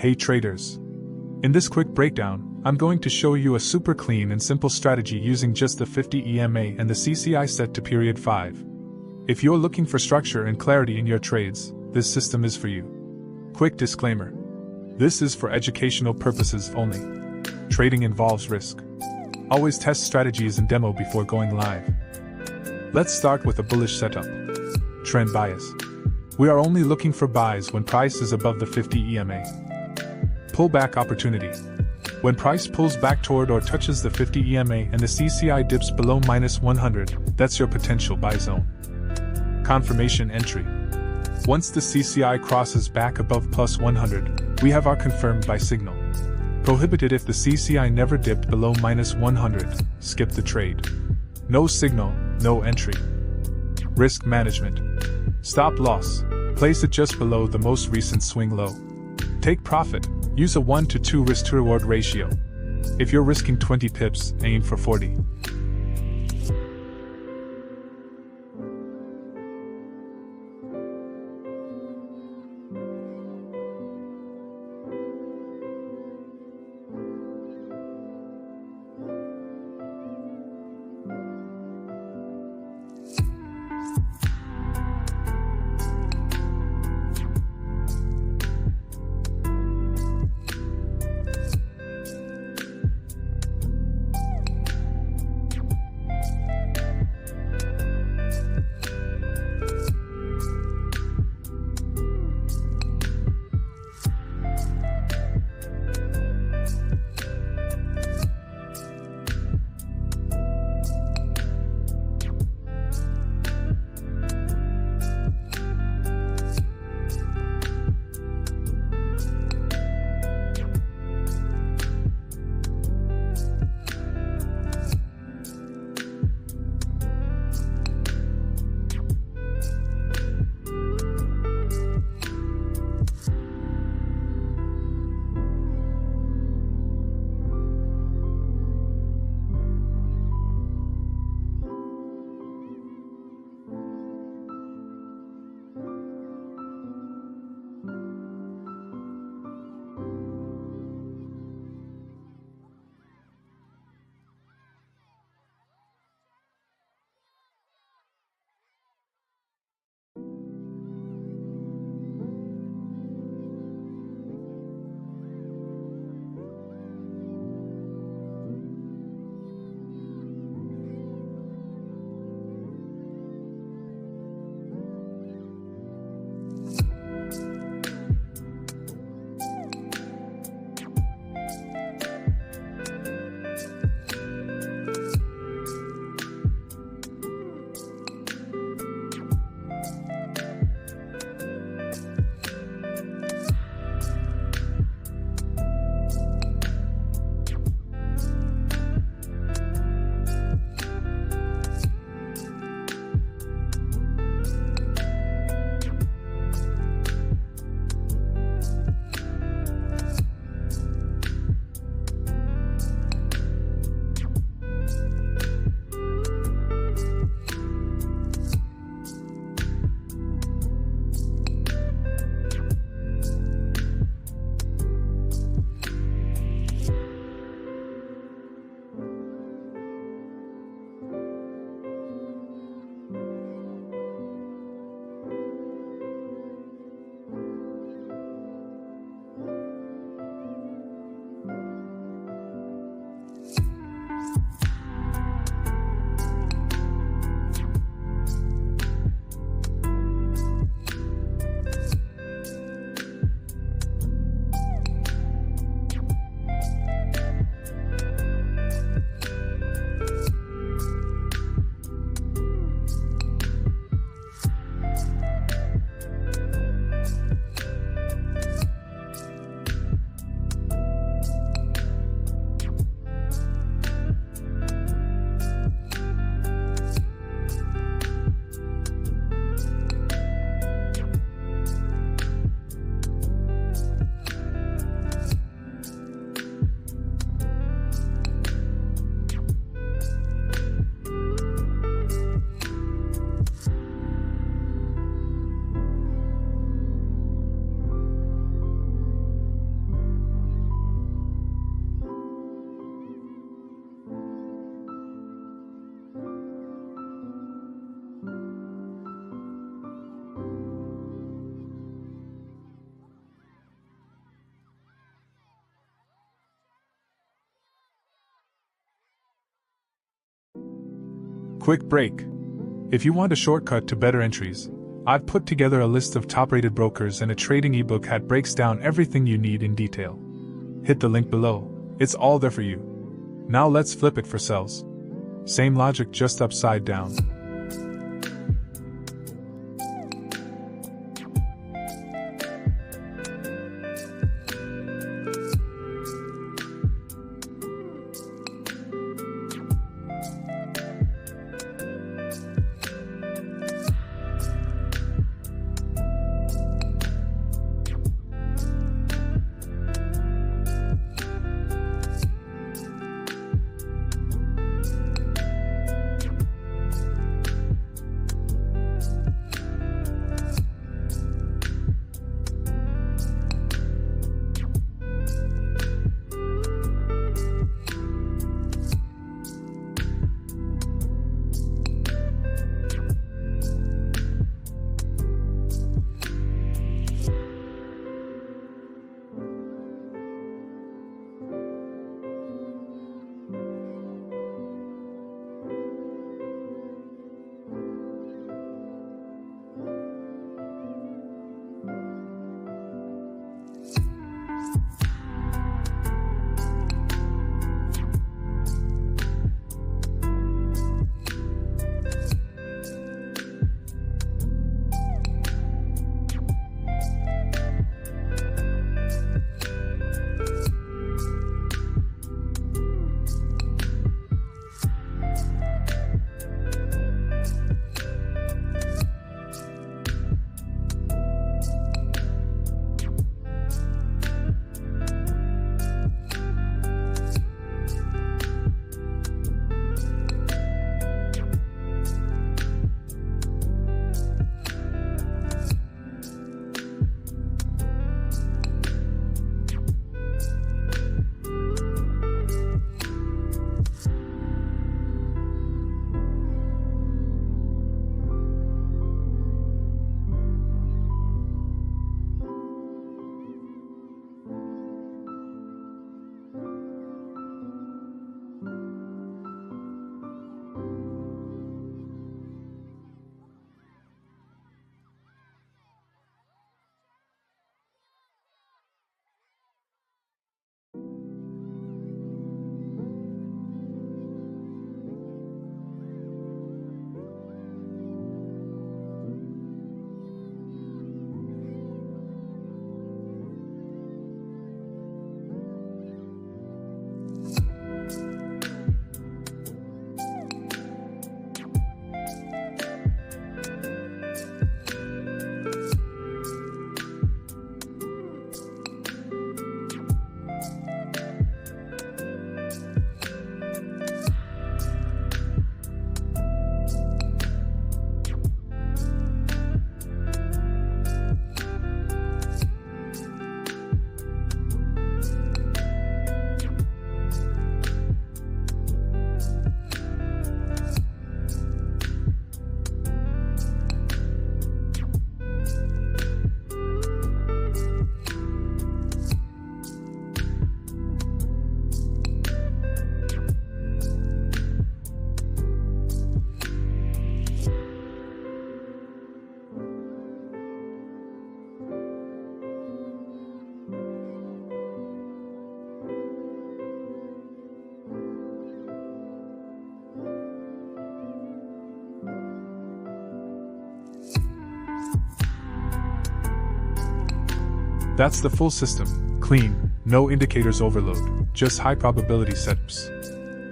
Hey traders! In this quick breakdown, I'm going to show you a super clean and simple strategy using just the 50 EMA and the CCI set to period 5. If you're looking for structure and clarity in your trades, this system is for you. Quick disclaimer. This is for educational purposes only. Trading involves risk. Always test strategies and demo before going live. Let's start with a bullish setup. Trend bias. We are only looking for buys when price is above the 50 EMA. Pullback opportunity. When price pulls back toward or touches the 50 EMA and the CCI dips below -100, that's your potential buy zone. Confirmation entry. Once the CCI crosses back above +100, we have our confirmed buy signal. Prohibited if the CCI never dipped below -100, skip the trade. No signal, no entry. Risk management. Stop loss. Place it just below the most recent swing low. Take profit. Use a 1 to 2 risk to reward ratio. If you're risking 20 pips, aim for 40. Quick break. If you want a shortcut to better entries, I've put together a list of top-rated brokers and a trading ebook that breaks down everything you need in detail. Hit the link below, it's all there for you. Now let's flip it for sells. Same logic, just upside down. That's the full system, clean, no indicators overload, just high probability setups.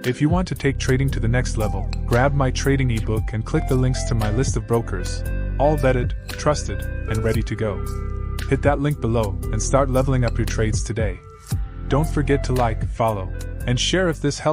If you want to take trading to the next level, grab my trading ebook and click the links to my list of brokers, all vetted, trusted, and ready to go. Hit that link below and start leveling up your trades today. Don't forget to like, follow, and share if this helps.